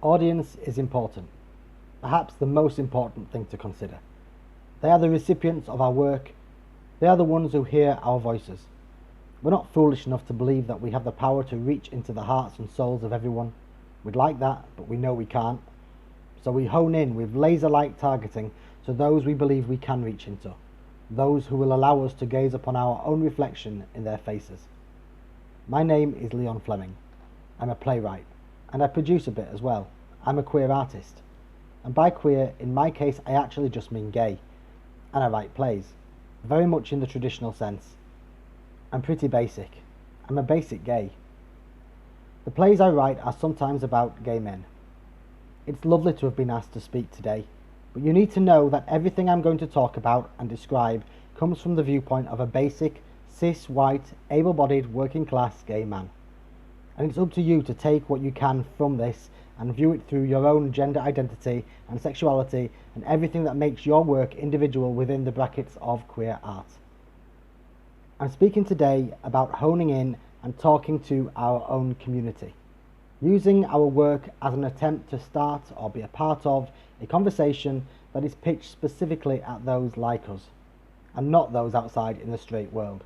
Audience is important, perhaps the most important thing to consider. They are the recipients of our work. They are the ones who hear our voices. We're not foolish enough to believe that we have the power to reach into the hearts and souls of everyone. We'd like that, but we know we can't. So we hone in with laser-like targeting to those we believe we can reach into, those who will allow us to gaze upon our own reflection in their faces. My name is Leon Fleming. I'm a playwright, and I produce a bit as well. I'm a queer artist. And by queer, in my case, I actually just mean gay. And I write plays, very much in the traditional sense. I'm pretty basic. I'm a basic gay. The plays I write are sometimes about gay men. It's lovely to have been asked to speak today, but you need to know that everything I'm going to talk about and describe comes from the viewpoint of a basic, cis, white, able-bodied, working-class gay man. And it's up to you to take what you can from this and view it through your own gender identity and sexuality and everything that makes your work individual within the brackets of queer art. I'm speaking today about honing in and talking to our own community, using our work as an attempt to start or be a part of a conversation that is pitched specifically at those like us, and not those outside in the straight world.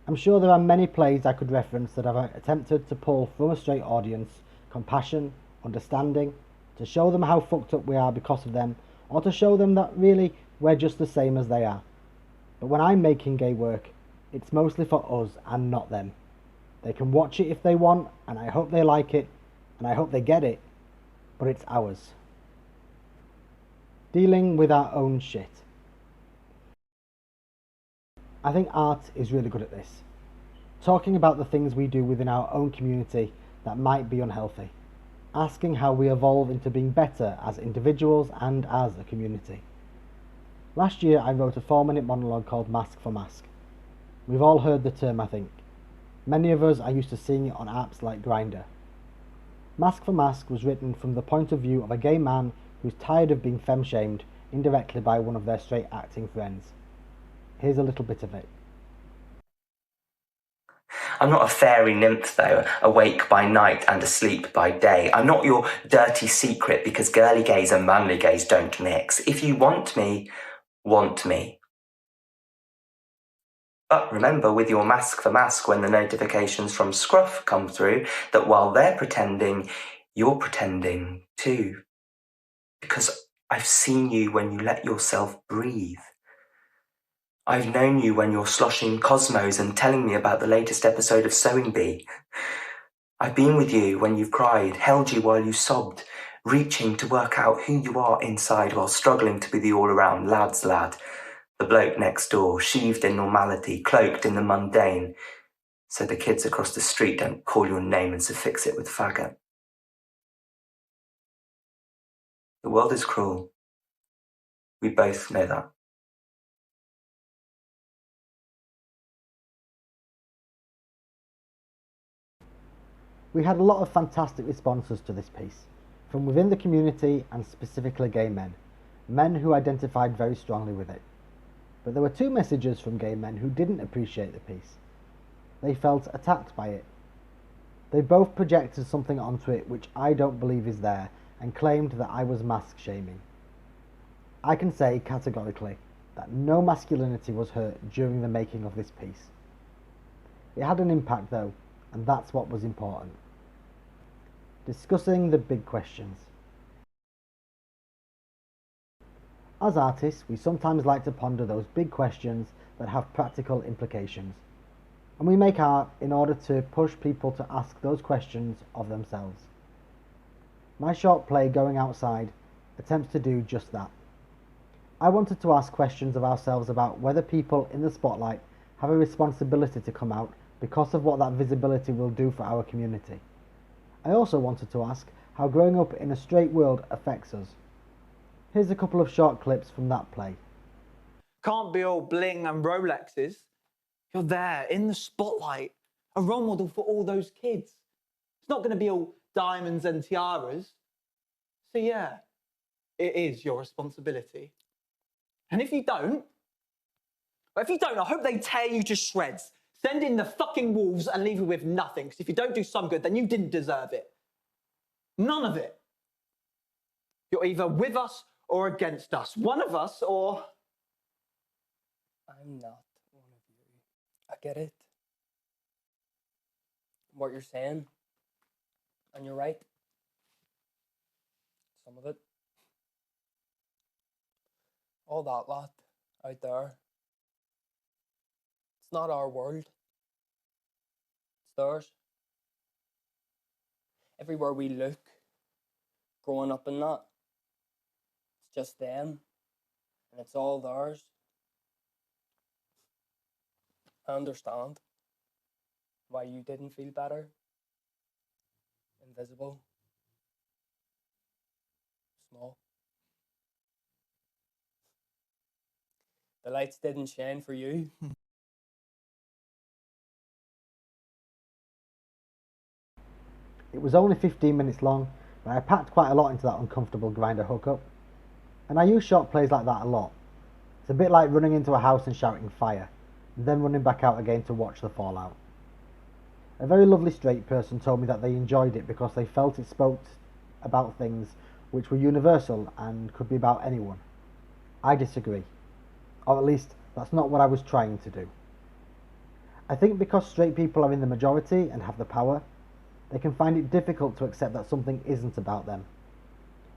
I'm sure there are many plays I could reference that have attempted to pull from a straight audience compassion, understanding, to show them how fucked up we are because of them, or to show them that really we're just the same as they are. But when I'm making gay work, it's mostly for us and not them. They can watch it if they want, and I hope they like it, and I hope they get it, but it's ours. Dealing with our own shit. I think art is really good at this. Talking about the things we do within our own community that might be unhealthy. Asking how we evolve into being better as individuals and as a community. Last year I wrote a 4-minute monologue called Mask for Mask. We've all heard the term, I think. Many of us are used to seeing it on apps like Grindr. Mask for Mask was written from the point of view of a gay man who's tired of being femme-shamed indirectly by one of their straight acting friends. Here's a little bit of it. I'm not a fairy nymph, though, awake by night and asleep by day. I'm not your dirty secret because girly gays and manly gays don't mix. If you want me, want me. But remember with your Mask for Mask when the notifications from Scruff come through that while they're pretending, you're pretending too. Because I've seen you when you let yourself breathe. I've known you when you're sloshing Cosmos and telling me about the latest episode of Sewing Bee. I've been with you when you've cried, held you while you sobbed, reaching to work out who you are inside while struggling to be the all-around lad's lad, the bloke next door, sheathed in normality, cloaked in the mundane, so the kids across the street don't call your name and suffix it with faggot. The world is cruel. We both know that. We had a lot of fantastic responses to this piece, from within the community and specifically gay men, men who identified very strongly with it. But there were 2 messages from gay men who didn't appreciate the piece. They felt attacked by it. They both projected something onto it which I don't believe is there and claimed that I was mask shaming. I can say categorically that no masculinity was hurt during the making of this piece. It had an impact though, and that's what was important. Discussing the big questions. As artists, we sometimes like to ponder those big questions that have practical implications. And we make art in order to push people to ask those questions of themselves. My short play, Going Outside, attempts to do just that. I wanted to ask questions of ourselves about whether people in the spotlight have a responsibility to come out because of what that visibility will do for our community. I also wanted to ask how growing up in a straight world affects us. Here's a couple of short clips from that play. Can't be all bling and Rolexes. You're there in the spotlight, a role model for all those kids. It's not going to be all diamonds and tiaras. So yeah, it is your responsibility. And if you don't, I hope they tear you to shreds. Send in the fucking wolves and leave you with nothing. Because if you don't do some good, then you didn't deserve it. None of it. You're either with us or against us. One of us or... I'm not one of you. I get it. What you're saying. And you're right. Some of it. All that lot out there. It's not our world. It's theirs. Everywhere we look, growing up in that, it's just them. And it's all theirs. I understand why you didn't feel better. Invisible. Small. The lights didn't shine for you. It was only 15 minutes long, but I packed quite a lot into that uncomfortable grinder hookup. And I use short plays like that a lot. It's a bit like running into a house and shouting fire, and then running back out again to watch the fallout. A very lovely straight person told me that they enjoyed it because they felt it spoke about things which were universal and could be about anyone. I disagree. Or at least, that's not what I was trying to do. I think because straight people are in the majority and have the power, they can find it difficult to accept that something isn't about them.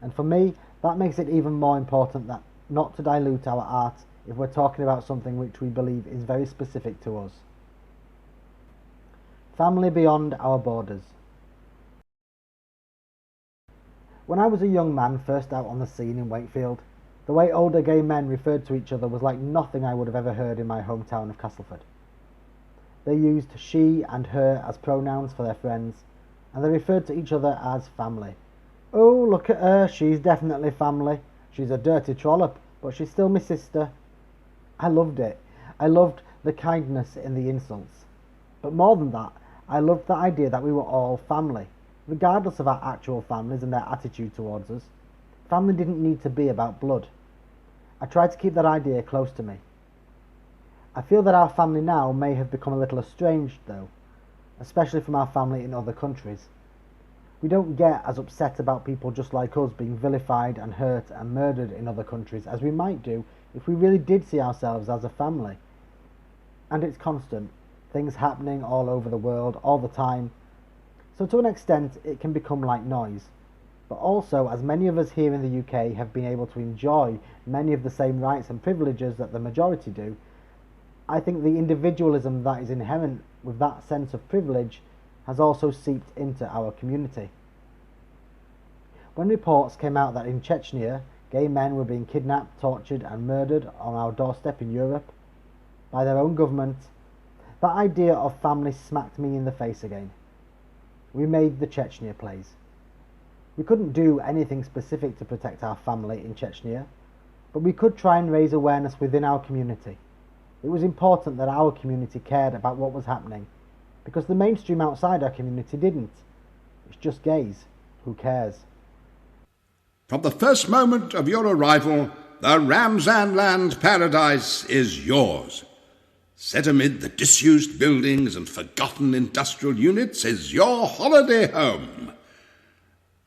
And for me, that makes it even more important that not to dilute our art if we're talking about something which we believe is very specific to us. Family beyond our borders. When I was a young man first out on the scene in Wakefield, the way older gay men referred to each other was like nothing I would have ever heard in my hometown of Castleford. They used she and her as pronouns for their friends, and they referred to each other as family. Oh, look at her, she's definitely family. She's a dirty trollop, but she's still my sister. I loved it. I loved the kindness in the insults. But more than that, I loved the idea that we were all family, regardless of our actual families and their attitude towards us. Family didn't need to be about blood. I tried to keep that idea close to me. I feel that our family now may have become a little estranged, though, especially from our family in other countries. We don't get as upset about people just like us being vilified and hurt and murdered in other countries as we might do if we really did see ourselves as a family. And it's constant, things happening all over the world all the time. So to an extent it can become like noise. But also, as many of us here in the UK have been able to enjoy many of the same rights and privileges that the majority do, I think the individualism that is inherent with that sense of privilege has also seeped into our community. When reports came out that in Chechnya, gay men were being kidnapped, tortured and murdered on our doorstep in Europe by their own government, that idea of family smacked me in the face again. We made the Chechnya plays. We couldn't do anything specific to protect our family in Chechnya, but we could try and raise awareness within our community. It was important that our community cared about what was happening, because the mainstream outside our community didn't. It's just gays. Who cares? From the first moment of your arrival, the Ramsand Land paradise is yours. Set amid the disused buildings and forgotten industrial units is your holiday home.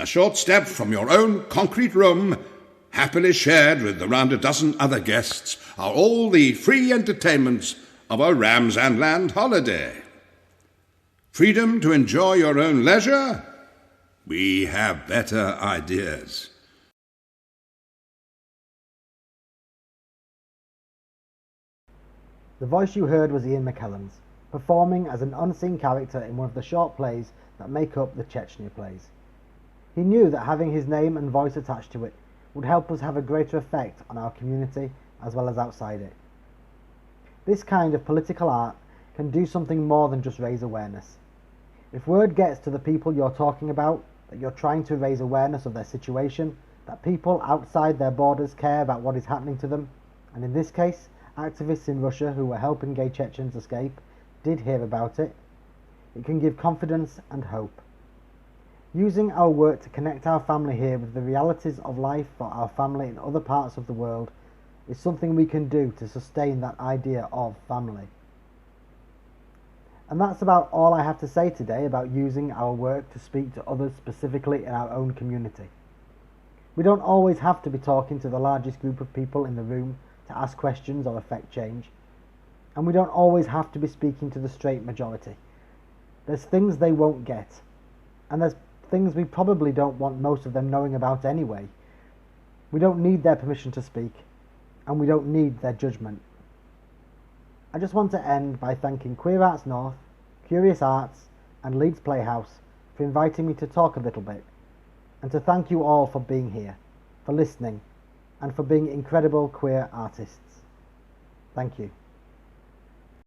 A short step from your own concrete room, happily shared with around a dozen other guests, are all the free entertainments of a Ramsand Land holiday. Freedom to enjoy your own leisure? We have better ideas. The voice you heard was Ian McKellen's, performing as an unseen character in one of the short plays that make up the Chechnya plays. He knew that having his name and voice attached to it would help us have a greater effect on our community as well as outside it. This kind of political art can do something more than just raise awareness. If word gets to the people you're talking about that you're trying to raise awareness of their situation, that people outside their borders care about what is happening to them, and in this case, activists in Russia who were helping gay Chechens escape did hear about it, it can give confidence and hope. Using our work to connect our family here with the realities of life for our family in other parts of the world is something we can do to sustain that idea of family. And that's about all I have to say today about using our work to speak to others specifically in our own community. We don't always have to be talking to the largest group of people in the room to ask questions or affect change. And we don't always have to be speaking to the straight majority. There's things they won't get, and there's things we probably don't want most of them knowing about anyway. We don't need their permission to speak, and we don't need their judgment. I just want to end by thanking Queer Arts North, Curious Arts, and Leeds Playhouse for inviting me to talk a little bit, and to thank you all for being here, for listening, and for being incredible queer artists. Thank you.